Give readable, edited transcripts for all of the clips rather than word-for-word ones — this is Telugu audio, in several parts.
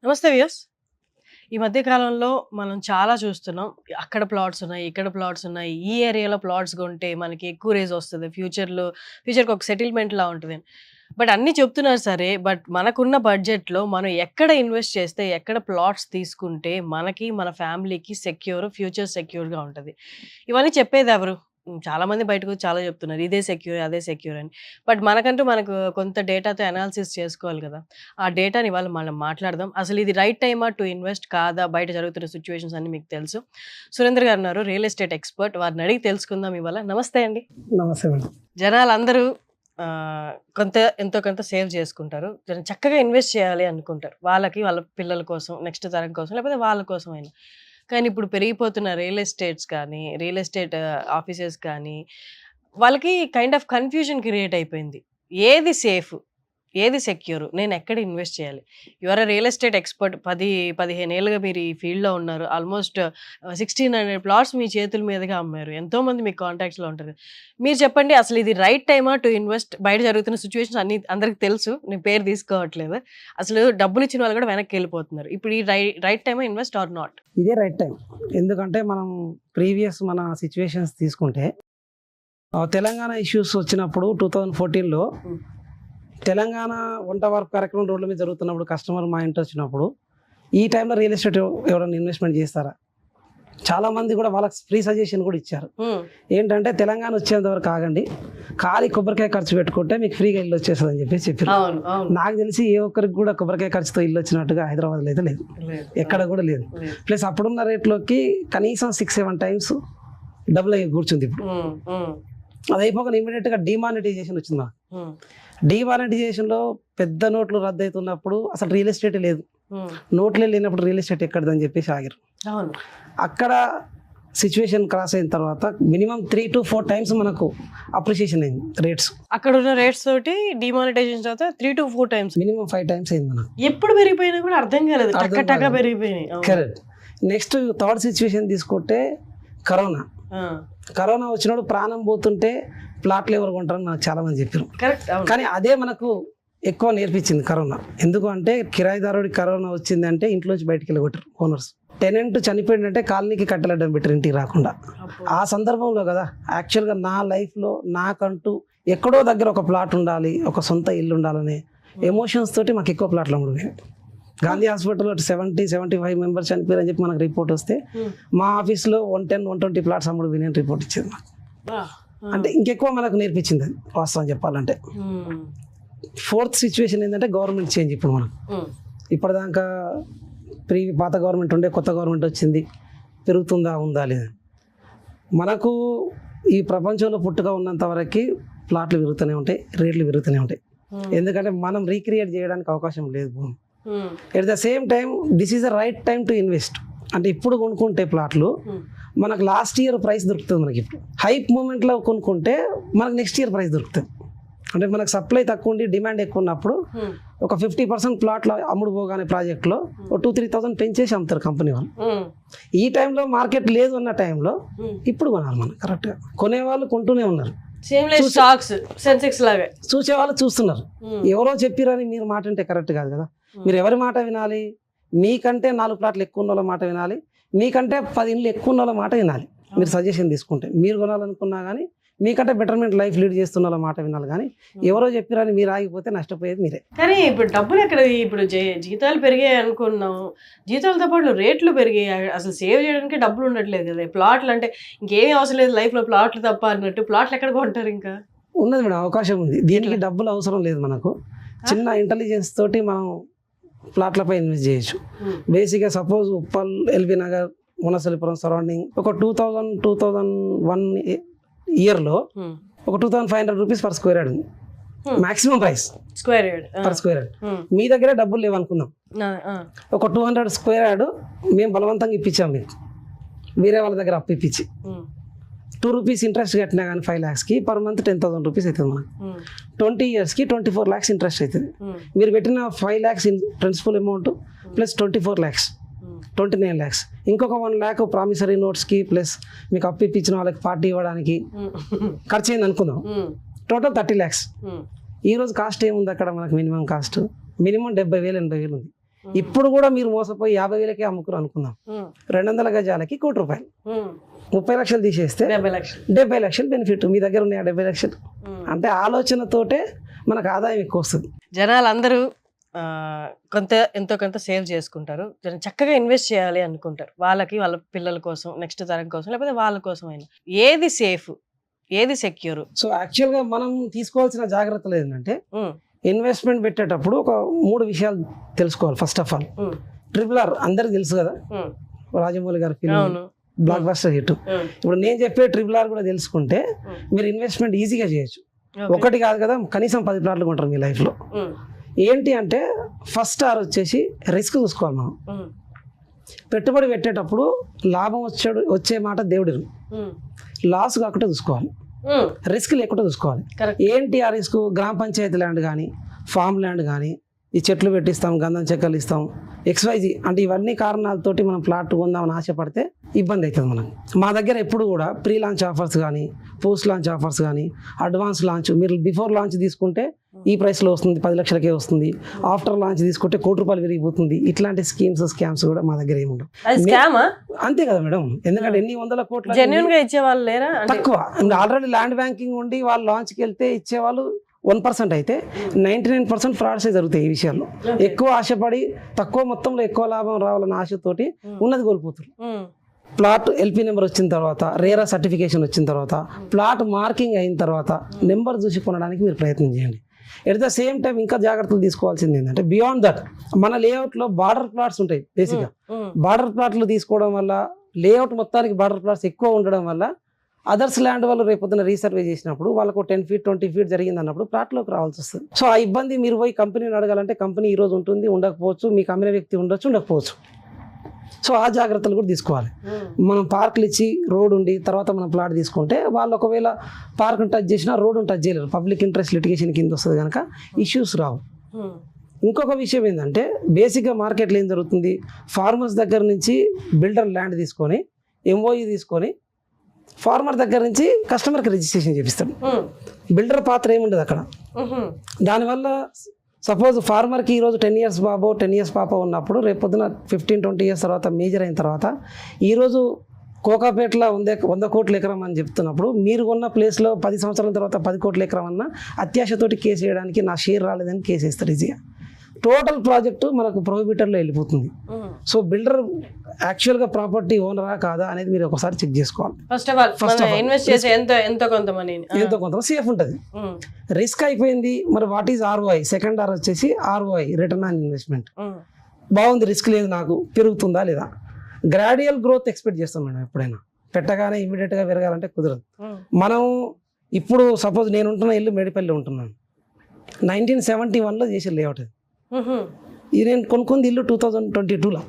నమస్తే వ్యూయర్స్. ఈ మధ్య కాలంలో మనం చాలా చూస్తున్నాం. అక్కడ ప్లాట్స్ ఉన్నాయి, ఇక్కడ ప్లాట్స్ ఉన్నాయి. ఈ ఏరియాలో ప్లాట్స్ కొంటే మనకి ఎక్కువ రేజ్ వస్తది. ఫ్యూచర్‌కి ఒక సెటిల్‌మెంట్‌లా ఉంటది. బట్ అన్నీ చెప్తున్నారు సరే. బట్ మనకున్న బడ్జెట్‌లో మనం ఎక్కడ ఇన్వెస్ట్ చేస్తే, ఎక్కడ ప్లాట్స్ తీసుకుంటే మనకి, మన ఫ్యామిలీకి ఫ్యూచర్ సెక్యూర్‌గా ఉంటది. ఇవన్నీ చెప్పేదెవరు? చాలామంది బయటకొచ్చి చాలా చెప్తున్నారు. ఇదే సెక్యూర్, అదే సెక్యూర్ అని. బట్ మనకు కొంత డేటాతో అనాలిసిస్ చేసుకోవాలి కదా! ఆ డేటాని ఇవాళ మనం మాట్లాడదాం. అసలు ఇది రైట్ టైమా టు ఇన్వెస్ట్ కాదా? బయట జరుగుతున్న సిట్యుయేషన్స్ అన్నీ మీకు తెలుసు. సురేంద్ర గారు ఉన్నారు. Real estate expert. వారిని అడిగి తెలుసుకుందాం ఇవాళ. నమస్తే అండి. నమస్తే మేడం. జనాలందరూ ఎంతో కొంత సేవ్ చేసుకుంటారు. చక్కగా ఇన్వెస్ట్ చేయాలి అనుకుంటారు. వాళ్ళకి, వాళ్ళ పిల్లల కోసం, నెక్స్ట్ తరం కోసం లేకపోతే వాళ్ళ కోసమైనా. కానీ ఇప్పుడు పెరిగిపోతున్న రియల్ ఎస్టేట్ ఆఫీసెస్ కానీ, వాళ్ళకి కైండ్ ఆఫ్ కన్‌ఫ్యూజన్ క్రియేట్ అయిపోయింది. ఏది సేఫ్? ఏది సెక్యూర్? నేనెక్కడ ఇన్వెస్ట్ చేయాలి? You are a real estate expert. 15 ఏళ్లుగా మీరు ఈ ఫీల్డ్‌లో ఉన్నారు. ఆల్‌మోస్ట్ 1600 ప్లాట్స్ మీ చేతుల మీదుగా అమ్మారు. ఎంతోమంది మీకు కాంటాక్ట్స్‌లో ఉంటారు. మీరు చెప్పండి, అసలు ఇది రైట్ టైమా టు ఇన్వెస్ట్? బయట జరుగుతున్న సిట్యుయేషన్స్ అన్నీ అందరికి తెలుసు. నేను పేరు తీసుకోవట్లేదు. అసలు డబ్బులిచ్చిన వాళ్ళు కూడా వెనక్కెళ్ళిపోతున్నారు. ఇప్పుడు ఈ రైట్ టైమా ఇన్వెస్ట్ ఆర్ నాట్? ఇదే రైట్ టైం. ఎందుకంటే మనం మన సిచ్యువేషన్స్ తీసుకుంటే తెలంగాణ ఇష్యూస్ వచ్చినప్పుడు 2014లో తెలంగాణ వంట వార్పు కార్యక్రమం రోడ్ల మీద జరుగుతున్నప్పుడు కస్టమర్ మా ఇంటి వచ్చినప్పుడు ఈ టైంలో రియల్ ఎస్టేట్ ఎవరైనా ఇన్వెస్ట్మెంట్ చేస్తారా? చాలా మంది కూడా వాళ్ళకి ఫ్రీ సజెషన్ కూడా ఇచ్చారు. ఏంటంటే తెలంగాణ వచ్చేంత వరకు ఆగండి, ఖాళీ కొబ్బరికాయ ఖర్చు పెట్టుకుంటే మీకు ఫ్రీగా ఇల్లు వచ్చేస్తుంది అని చెప్పేసి చెప్పారు. నాకు తెలిసి ఏ ఒక్కరికి కూడా కొబ్బరికాయ ఖర్చుతో ఇల్లు వచ్చినట్టుగా హైదరాబాద్లో అయితే లేదు, ఎక్కడ కూడా లేదు. ప్లస్ అప్పుడున్న రేట్లోకి కనీసం 6-7 టైమ్స్ డబుల్ అయ్యి కూర్చుంది. ఇప్పుడు అది అయిపోగా ఇమీడియట్గా డిమానిటైజేషన్ వచ్చింది. డిమానిటైజేషన్లో పెద్ద నోట్లు రద్దు అవుతున్నప్పుడు అసలు రియల్ ఎస్టేట్ లేదు, నోట్లే లేనప్పుడు రియల్ ఎస్టేట్ ఎక్కడదని చెప్పేసి ఆగారు. అక్కడ సిచ్యువేషన్ క్రాస్ అయిన తర్వాత మినిమం 3 to 4 టైమ్స్ మనకు అప్రిషియేషన్ అయింది రేట్స్. అక్కడ ఉన్న రేట్స్ తోటి డిమానిటైజేషన్ తర్వాత 3 to 4 టైమ్స్, మినిమం 5 టైమ్స్ అయింది మనకు. ఎప్పుడు పెరిగిపోయినా కూడా అర్థం కాలేదు, టక్క పెరిగిపోయినాయి. కరెక్ట్. నెక్స్ట్ థర్డ్ సిచ్యువేషన్ తీసుకుంటే కరోనా వచ్చినప్పుడు ప్రాణం పోతుంటే ప్లాట్లు ఎవరు కొంటారని మనకు చాలా మంది చెప్పారు. కానీ అదే మనకు ఎక్కువ నేర్పించింది కరోనా. ఎందుకు అంటే కిరాయిదారుడికి కరోనా వచ్చిందంటే ఇంట్లోంచి బయటికి వెళ్ళగొట్టారు ఓనర్స్. టెనెంట్ చనిపోయిందంటే కాలనీకి కట్టెలడ్డం పెట్టారు ఇంటికి రాకుండా. ఆ సందర్భంలో కదా యాక్చువల్గా నా లైఫ్లో నాకంటూ ఎక్కడో దగ్గర ఒక ప్లాట్ ఉండాలి, ఒక సొంత ఇల్లు ఉండాలనే ఎమోషన్స్ తోటి మాకు ఎక్కువ ప్లాట్లు అమ్ముడు. గాంధీ హాస్పిటల్లో 70-75 మెంబర్స్ చనిపోయారని చెప్పి మనకు రిపోర్ట్ వస్తే మా ఆఫీస్లో 110-120 ప్లాట్స్ అమ్ముడు విని రిపోర్ట్ ఇచ్చింది మాకు. అంటే ఇంకెక్కువ మనకు నేర్పించింది అది వాస్తవం చెప్పాలంటే. ఫోర్త్ సిచ్యువేషన్ ఏంటంటే గవర్నమెంట్ చేంజ్. ఇప్పుడు మనం ఇప్పటిదాకా పాత గవర్నమెంట్ ఉండే, కొత్త గవర్నమెంట్ వచ్చింది, పెరుగుతుందా ఉందా లేదా. మనకు ఈ ప్రపంచంలో పుట్టుక ఉన్నంత వరకు ప్లాట్లు పెరుగుతూనే ఉంటాయి, రేట్లు పెరుగుతూనే ఉంటాయి. ఎందుకంటే మనం రీక్రియేట్ చేయడానికి అవకాశం లేదు భూమి. At the same time this is the right time to invest. అంటే ఇప్పుడు కొనుక్కుంటే ప్లాట్లు మనకు లాస్ట్ ఇయర్ ప్రైస్ దొరుకుతుంది. మనకి ఇప్పుడు హైప్ మూమెంట్లో కొనుక్కుంటే మనకు నెక్స్ట్ ఇయర్ ప్రైస్ దొరుకుతుంది. అంటే మనకు సప్లై తక్కువ ఉండి డిమాండ్ ఎక్కువ ఉన్నప్పుడు ఒక 50% ప్లాట్లు అమ్ముడు పోగానే ప్రాజెక్ట్లో ఒక 2-3,000 పెంచేసి అమ్ముతారు కంపెనీ వాళ్ళు. ఈ టైంలో మార్కెట్ లేదు అన్న టైంలో ఇప్పుడు కొనాలి మనం. కరెక్ట్గా కొనేవాళ్ళు కొంటూనే ఉన్నారు, చూసేవాళ్ళు చూస్తున్నారు. ఎవరో చెప్పిరని మీరు మాట అంటే కరెక్ట్ కాదు కదా. మీరు ఎవరి మాట వినాలి? మీకంటే 4 ప్లాట్లు ఎక్కువ ఉన్న వాళ్ళ మాట వినాలి, మీకంటే 10 ఇండ్లు ఎక్కువ ఉన్న వాళ్ళ మాట వినాలి. మీరు సజెషన్ తీసుకుంటే మీరు కొనాలనుకున్నా కానీ మీకంటే బెటర్మెంట్ లైఫ్ లీడ్ చేస్తున్న వాళ్ళ మాట వినాలి. కానీ ఎవరో చెప్పిరని మీరు ఆగిపోతే నష్టపోయేది మీరే. కానీ ఇప్పుడు డబ్బులు ఎక్కడ? ఇప్పుడు జీతాలు పెరిగాయి అనుకున్నాం, జీతాలతో పాటు రేట్లు పెరిగాయి. అసలు సేవ్ చేయడానికి డబ్బులు ఉండట్లేదు కదా. ప్లాట్లు అంటే ఇంకేమీ అవసరం లేదు లైఫ్లో, ప్లాట్లు తప్ప అన్నట్టు. ప్లాట్లు ఎక్కడ కొంటారు? ఇంకా ఉన్నది మేడం, అవకాశం ఉంది. దీనికి డబ్బులు అవసరం లేదు మనకు. చిన్న ఇంటెలిజెన్స్ తోటి మనం ప్లాట్లపై ఇన్వెస్ట్ చేయొచ్చు. బేసిక్గా సపోజ్ ఉప్పల్, ఎల్బీ నగర్, మునసలిపురం సరౌండింగ్ ఒక 2001 ఇయర్లో ఒక 2,500 రూపీస్ పర్ స్క్వేర్ యార్డ్ ఉంది maximum price per square yard. మీ దగ్గర డబ్బులు లేవనుకుందాం, ఒక 200 స్క్వేర్ యార్డ్ మేము బలవంతంగా ఇప్పించాం మీకు, వేరే వాళ్ళ దగ్గర అప్పు ఇప్పించి 2 రూపీస్ ఇంట్రెస్ట్ కట్టినా కానీ 5 lakhsకి పర్ మంత్ 10,000 రూపీస్ అవుతుంది మనకు. 20 yearsకి 24 lakhs ఇంట్రెస్ట్ అవుతుంది. మీరు పెట్టిన 5 lakhs principal amount plus 24 lakhs 29 lakhs. ఇంకొక 1 lakh ప్రామిసరీ నోట్స్కి ప్లస్ మీకు అప్పు ఇప్పించిన వాళ్ళకి పార్టీ ఇవ్వడానికి ఖర్చు అయింది అనుకుందాం. Total 30 lakhs. ఈరోజు కాస్ట్ ఏముంది అక్కడ మనకు? మినిమం కాస్ట్ మినిమం 70,000-80,000 ఉంది. ఇప్పుడు కూడా మీరు మోసపోయి 50,000కే అమ్ముకుని అనుకుందాం, 200 గజాలకి ₹1,00,00,000, 30 లక్షలు తీసేస్తే 70 లక్షలు బెనిఫిట్. మీ దగ్గర ఉన్నాయి 70 లక్షలు అంటే ఆలోచనతోటే మనకు ఆదాయం ఎక్కువ వస్తుంది. జనాలు అందరూ ఎంతో కొంత సేవ్ చేసుకుంటారు, చక్కగా ఇన్వెస్ట్ చేయాలి అనుకుంటారు, వాళ్ళకి వాళ్ళ పిల్లల కోసం, నెక్స్ట్ తరం కోసం, లేకపోతే వాళ్ళ కోసం అయినా. ఏది సేఫ్, ఏది సెక్యూర్? సో యాక్చువల్గా మనం తీసుకోవాల్సిన జాగ్రత్తలు ఏంటంటే, ఇన్వెస్ట్మెంట్ పెట్టేటప్పుడు ఒక 3 విషయాలు తెలుసుకోవాలి. ఫస్ట్ ఆఫ్ ఆల్, RRR అందరికి తెలుసు కదా, రాజమౌళి గారి ఫిల్మ్, బ్లాక్ బస్టర్ హిట్. ఇప్పుడు నేను చెప్పే RRR కూడా తెలుసుకుంటే మీరు ఇన్వెస్ట్మెంట్ ఈజీగా చేయొచ్చు. ఒకటి కాదు కదా, కనీసం 10 ప్లాట్లు కొంటారు మీ లైఫ్లో. ఏంటి అంటే ఫస్ట్ వచ్చేసి రిస్క్ చూసుకోవాలి. మనం పెట్టుబడి పెట్టేటప్పుడు లాభం వచ్చే మాట దేవుడు, లాస్ కాకుండా చూసుకోవాలి, రిస్క్ లేకుండా చూసుకోవాలి. ఏంటి ఆ రిస్క్? గ్రామ పంచాయతీ ల్యాండ్ కానీ, ఫామ్ ల్యాండ్ కానీ, ఈ చెట్లు పెట్టిస్తాం, గంధం చెక్కలు ఇస్తాం, XYZ అంటే ఇవన్నీ కారణాలతోటి మనం ప్లాట్ కొందామని ఆశపడితే ఇబ్బంది అవుతుంది మనకు. మా దగ్గర ఎప్పుడు కూడా ప్రీ లాంచ్ ఆఫర్స్ కానీ, పోస్ట్ లాంచ్ ఆఫర్స్ కానీ, అడ్వాన్స్ లాంచ్, మీరు బిఫోర్ లాంచ్ తీసుకుంటే ఈ ప్రైస్లో వస్తుంది, 10 లక్షలకే వస్తుంది, ఆఫ్టర్ లాంచ్ తీసుకుంటే ₹1,00,00,000 విరిగిపోతుంది. ఇట్లాంటి స్కామ్స్ కూడా మా దగ్గర ఏమి ఉండవు. అంతే కదా మేడం, ఎందుకంటే ఎన్ని వందల కోట్ల జెన్యూన్ గా ఇచ్చేవాళ్ళు లేరా? తక్కువ. ఆల్రెడీ ల్యాండ్ బ్యాంకింగ్ ఉండి వాళ్ళు లాంచ్కి వెళ్తే ఇచ్చేవాళ్ళు 1% అయితే 99% ఫ్రాడ్సే జరుగుతాయి. ఈ విషయాల్లో ఎక్కువ ఆశపడి తక్కువ మొత్తంలో ఎక్కువ లాభం రావాలన్న ఆశతోటి ఉన్నది కోల్పోతారు. ప్లాట్ LP నెంబర్ వచ్చిన తర్వాత, రేరా సర్టిఫికేషన్ వచ్చిన తర్వాత, ప్లాట్ మార్కింగ్ అయిన తర్వాత నెంబర్ చూసి కొనడానికి మీరు ప్రయత్నం చేయండి. ఎట్ ద సేమ్ టైం ఇంకా జాగ్రత్తలు తీసుకోవాల్సింది ఏంటంటే, బియాండ్ దట్ మన లేఅవుట్లో బార్డర్ ప్లాట్స్ ఉంటాయి. బేసిక్గా బార్డర్ ప్లాట్లు తీసుకోవడం వల్ల, లేఅవుట్ మొత్తానికి బార్డర్ ప్లాట్స్ ఎక్కువ ఉండడం వల్ల, అదర్స్ ల్యాండ్ వాళ్ళు రేపొద్దున రీసర్వే చేసినప్పుడు వాళ్ళకు 10 feet 20 feet జరిగింది అన్నప్పుడు ప్లాట్లోకి రావాల్సి వస్తుంది. సో ఆ ఇబ్బంది మీరు పోయి కంపెనీని అడగాలంటే కంపెనీ ఈ రోజు ఉంటుంది, ఉండకపోవచ్చు, మీకు అమ్మిన వ్యక్తి ఉండొచ్చు, ఉండకపోవచ్చు. సో ఆ జాగ్రత్తలు కూడా తీసుకోవాలి. మనం పార్కులు ఇచ్చి రోడ్ ఉండి తర్వాత మనం ప్లాట్ తీసుకుంటే వాళ్ళు ఒకవేళ పార్క్ని టచ్ చేసినా రోడ్డును టచ్ చేయలేరు, పబ్లిక్ ఇంట్రెస్ట్ లిటిగేషన్ కింద వస్తుంది కనుక ఇష్యూస్ రావు. ఇంకొక విషయం ఏంటంటే, బేసిక్గా మార్కెట్లో ఏం జరుగుతుంది, ఫార్మర్స్ దగ్గర నుంచి బిల్డర్ ల్యాండ్ తీసుకొని MOU తీసుకొని ఫార్మర్ దగ్గర నుంచి కస్టమర్కి రిజిస్ట్రేషన్ చేపిస్తాడు. బిల్డర్ పాత్ర ఏముండదు అక్కడ. దానివల్ల సపోజ్ ఫార్మర్కి ఈరోజు 10 years బాబో 10 years పాప ఉన్నప్పుడు రేపొద్దున 15-20 years తర్వాత మేజర్ అయిన తర్వాత, ఈరోజు కోకాపేటలో 100 కోట్ల ఎకరం అని చెప్తున్నప్పుడు మీరు ఉన్న ప్లేస్లో 10 సంవత్సరాల తర్వాత 10 కోట్ల ఎకరం అన్న అత్యాశతోటి కేసు వేయడానికి నా షేర్ రాలేదని కేసు వేస్తారు ఈజీగా. టోటల్ ప్రాజెక్టు మనకు ప్రొహిబిటర్లో వెళ్ళిపోతుంది. సో బిల్డర్ యాక్చువల్గా ప్రాపర్టీ ఓనరా కాదా అనేది మీరు ఒకసారి చెక్ చేసుకోవాలి. ఫస్ట్ ఆఫ్ ఆల్ ఇన్వెస్ట్ చేసే ఎంతో కొంత సేఫ్ ఉంటుంది. రిస్క్ అయిపోయింది, మరి వాట్ ఈజ్ ROI? సెకండ్ వచ్చేసి ROI, రిటర్న్ ఆన్ ఇన్వెస్ట్మెంట్. బాగుంది, రిస్క్ లేదు, నాకు పెరుగుతుందా లేదా? గ్రాడ్యువల్ గ్రోత్ ఎక్స్పెక్ట్ చేస్తాం మేడం. ఎప్పుడైనా పెట్టగానే ఇమీడియట్గా పెరగాలంటే కుదరదు. మనం ఇప్పుడు సపోజ్ నేను ఉంటున్న ఇల్లు మేడిపల్లి ఉంటున్నాను, 1971లో చేసే లేఅవుట్. ఇది నేను కొనుక్కుంది ఇల్లు 2022లో.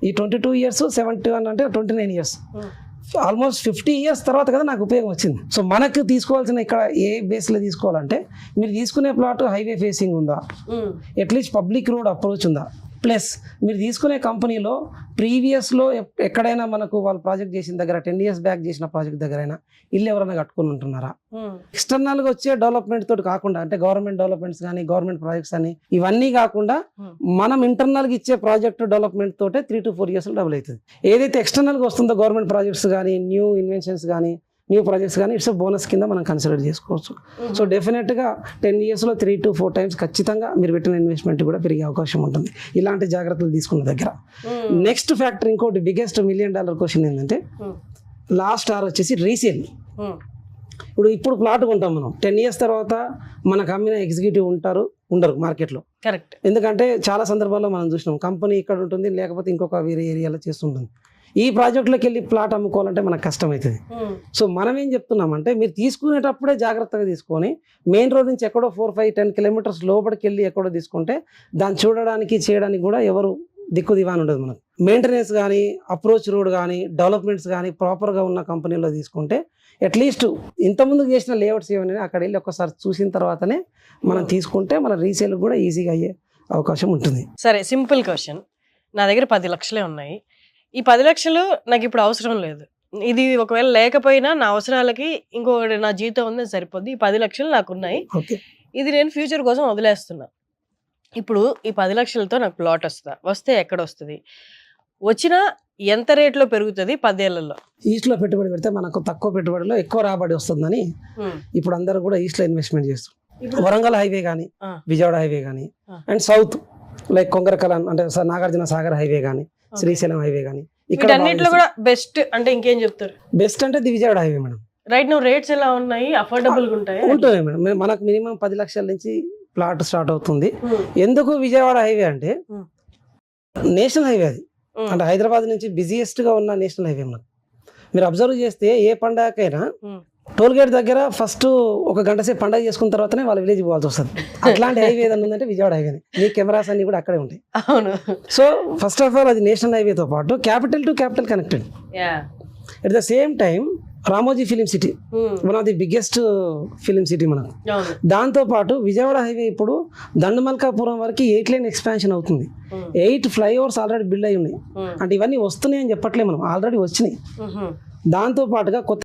ఈ 22 years 71 అంటే 29 years, ఆల్మోస్ట్ 50 years తర్వాత కదా నాకు ఉపయోగం వచ్చింది. సో మనకు తీసుకోవాల్సిన ఇక్కడ ఏ బేస్లో తీసుకోవాలంటే, మీరు తీసుకునే ప్లాట్ హైవే ఫేసింగ్ ఉందా, అట్లీస్ట్ పబ్లిక్ రోడ్ అప్రోచ్ ఉందా, ప్లస్ మీరు తీసుకునే కంపెనీలో ప్రీవియస్లో ఎక్కడైనా మనకు వాళ్ళు ప్రాజెక్ట్ చేసిన దగ్గర 10 years బ్యాక్ చేసిన ప్రాజెక్ట్ దగ్గరైనా ఇల్లు ఎవరైనా కట్టుకుని ఉంటున్నారా. ఎక్స్టర్నల్గా వచ్చే డెవలప్మెంట్ తోటి కాకుండా, అంటే గవర్నమెంట్ డెవలప్మెంట్స్ కానీ, గవర్నమెంట్ ప్రాజెక్ట్స్ అని ఇవన్నీ కాకుండా మనం ఇంటర్నల్గా ఇచ్చే ప్రాజెక్ట్ డెవలప్మెంట్ తోటే 3 to 4 years డబుల్ అవుతుంది. ఏదైతే ఎక్స్టర్నల్గా వస్తుందో గవర్నమెంట్ ప్రాజెక్ట్స్ కానీ, న్యూ ఇన్వెన్షన్స్ కానీ, న్యూ ప్రాజెక్ట్స్ కానీ, ఇట్స్ బోనస్ కింద మనం కన్సిడర్ చేసుకోవచ్చు. సో డెఫినెట్గా 10 yearsలో 3 to 4 times ఖచ్చితంగా మీరు పెట్టిన ఇన్వెస్ట్మెంట్ కూడా పెరిగే అవకాశం ఉంటుంది ఇలాంటి జాగ్రత్తలు తీసుకున్న దగ్గర. నెక్స్ట్ ఫ్యాక్టర్, ఇంకోటి బిగ్గెస్ట్ $1 million క్వశ్చన్ ఏంటంటే, లాస్ట్ వచ్చేసి రీసేల్. ఇప్పుడు ప్లాట్ కొంటాం మనం, 10 years తర్వాత మనకు అమ్మిన ఎగ్జిక్యూటివ్ ఉండరు మార్కెట్లో. కరెక్ట్. ఎందుకంటే చాలా సందర్భాల్లో మనం చూసినాం, కంపెనీ ఇక్కడ ఉంటుంది, లేకపోతే ఇంకొక వేరే ఏరియాలో చేస్తుంటుంది. ఈ ప్రాజెక్టులోకి వెళ్ళి ప్లాట్ అమ్ముకోవాలంటే మనకు కష్టమవుతుంది. సో మనం ఏం చెప్తున్నామంటే, మీరు తీసుకునేటప్పుడే జాగ్రత్తగా తీసుకొని మెయిన్ రోడ్ నుంచి ఎక్కడో 4-5-10 kilometers లోపలికి వెళ్ళి ఎక్కడో తీసుకుంటే దాన్ని చూడడానికి చేయడానికి కూడా ఎవరు దిక్కు దివాన్ ఉండదు. మనకు మెయింటెనెన్స్ కానీ, అప్రోచ్ రోడ్ కానీ, డెవలప్మెంట్స్ కానీ ప్రాపర్గా ఉన్న కంపెనీలో తీసుకుంటే అట్లీస్ట్ ఇంతకుముందు చేసిన లేఅవుట్స్ ఏమైనా అక్కడ వెళ్ళి ఒక్కసారి చూసిన తర్వాతనే మనం తీసుకుంటే మన రీసేల్ కూడా ఈజీగా అయ్యే అవకాశం ఉంటుంది. సరే, సింపుల్ క్వశ్చన్. నా దగ్గర 10 లక్షలే ఉన్నాయి. ఈ 10 లక్షలు నాకు ఇప్పుడు అవసరం లేదు. ఇది ఒకవేళ లేకపోయినా నా అవసరాలకి ఇంకొకటి నా జీతం ఉంది సరిపోద్ది. ఈ 10 లక్షలు నాకు ఉన్నాయి, ఇది నేను ఫ్యూచర్ కోసం వదిలేస్తున్నా. ఇప్పుడు ఈ 10 లక్షలతో నాకు ప్లాట్ వస్తుందా, వస్తే ఎక్కడ వస్తుంది, వచ్చినా ఎంత రేట్లో పెరుగుతుంది 10 ఏళ్లలో? ఈస్ట్లో పెట్టుబడి పెడితే మనకు తక్కువ పెట్టుబడిలో ఎక్కువ రాబడి వస్తుందని ఇప్పుడు అందరూ కూడా ఈస్ట్లో ఇన్వెస్ట్మెంట్ చేస్తారు. వరంగల్ హైవే కానీ, విజయవాడ హైవే కానీ, అండ్ సౌత్ లైక్ కొంగరకలాన్ అంటే నాగార్జున సాగర్ హైవే కానీ, శ్రీశైలం హైవే కానీ, ఇక్కడ అన్నిట్లో కూడా బెస్ట్ అంటే ఇంకేం చెప్తారు? బెస్ట్ అంటే the Vijayawada highway madam. Right నువ్వు రేట్స్ ఎలా ఉన్నాయి, అఫోర్డబుల్ గా ఉంటాయి? ఉంటుంది మేడం. మనకు మినిమం 10 లక్షల నుంచి ప్లాట్ స్టార్ట్ అవుతుంది. ఎందుకు విజయవాడ హైవే అంటే నేషనల్ హైవే అది, అంటే హైదరాబాద్ నుంచి బిజియెస్ట్ గా ఉన్న నేషనల్ హైవే. మనకు మీరు అబ్జర్వ్ చేస్తే ఏ పండగకైనా టోల్ గేట్ దగ్గర ఫస్ట్ ఒక గంట సేపు పండగ చేసుకున్న తర్వాతనే వాళ్ళ విలేజ్ పోవాల్సి వస్తుంది. అట్లాంటి హైవే ఏదైనా ఉందంటే విజయవాడ హైవే. మీ కెమెరాస్ అన్ని కూడా అక్కడే ఉంటాయి. అవును. సో ఫస్ట్ ఆఫ్ ఆల్ అది నేషనల్ హైవేతో పాటు capital to capital connected. At the same time Ramoji film city, one of the biggest film city మనకు. దాంతో పాటు విజయవాడ హైవే ఇప్పుడు దండమల్కాపురం వరకు 8 లేన్ ఎక్స్పాన్షన్ అవుతుంది. 8 ఫ్లైఓవర్స్ ఆల్రెడీ బిల్డ్ అయి ఉన్నాయి. అంటే ఇవన్నీ వస్తున్నాయి అని చెప్పట్లే మనం, ఆల్రెడీ వచ్చినాయి. దాంతో పాటుగా కొత్త